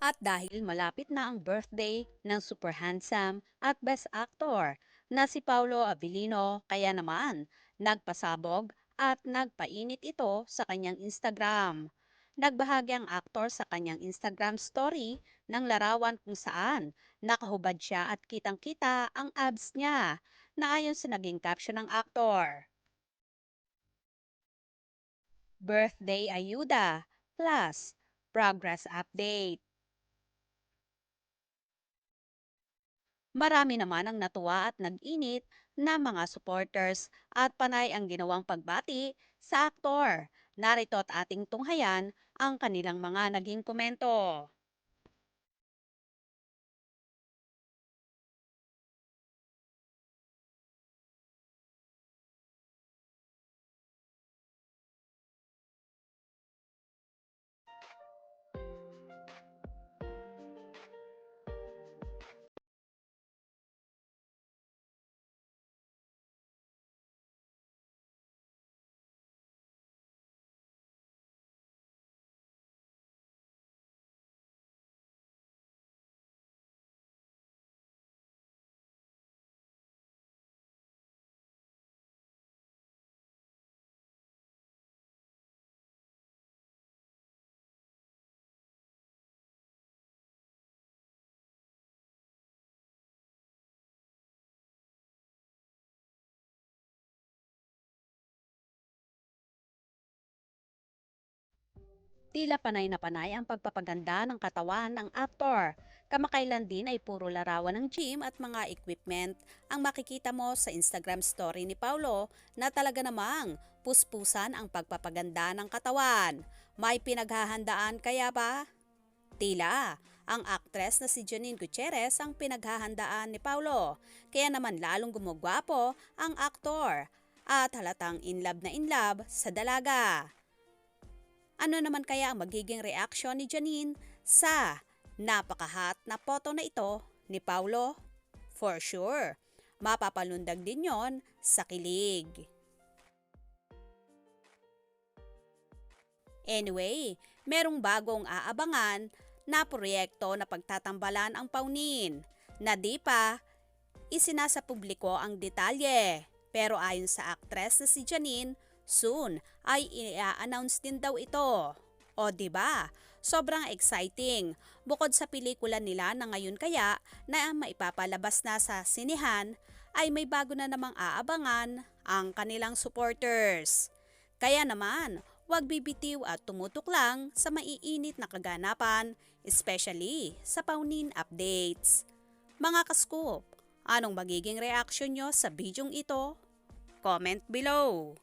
At dahil malapit na ang birthday ng super handsome at best actor na si Paulo Abilino, kaya naman nagpasabog at nagpainit ito sa kanyang Instagram. Nagbahagi ang aktor sa kanyang Instagram story ng larawan kung saan nakahubad siya at kitang-kita ang abs niya na ayon sa naging caption ng aktor. Birthday ayuda plus progress update. Marami naman ang natuwa at nag-init na mga supporters at panay ang ginawang pagbati sa aktor. Narito at ating tunghayan ang kanilang mga naging komento. Tila panay na panay ang pagpapaganda ng katawan ng aktor. Kamakailan din ay puro larawan ng gym at mga equipment ang makikita mo sa Instagram story ni Paulo na talaga namang puspusan ang pagpapaganda ng katawan. May pinaghahandaan kaya ba? Tila, ang aktres na si Janine Gutierrez ang pinaghahandaan ni Paulo. Kaya naman lalong gumugwapo ang aktor at halatang in love sa dalaga. Ano naman kaya ang magiging reaksyon ni Janine sa napakahat na photo na ito ni Paulo? For sure, mapapalundag din yon sa kilig. Anyway, merong bagong aabangan na proyekto na pagtatambalan ang paunin na di pa isinasa publiko ang detalye. Pero ayon sa aktres na si Janine, soon ay i-announce din daw ito. O di ba? Sobrang exciting. Bukod sa pelikula nila na ngayon kaya na maipapalabas na sa sinihan, ay may bago na namang aabangan ang kanilang supporters. Kaya naman, huwag bibitiw at tumutok lang sa maiinit na kaganapan, especially sa paunin updates. Mga ka-scoop, anong magiging reaction nyo sa bidyong ito? Comment below!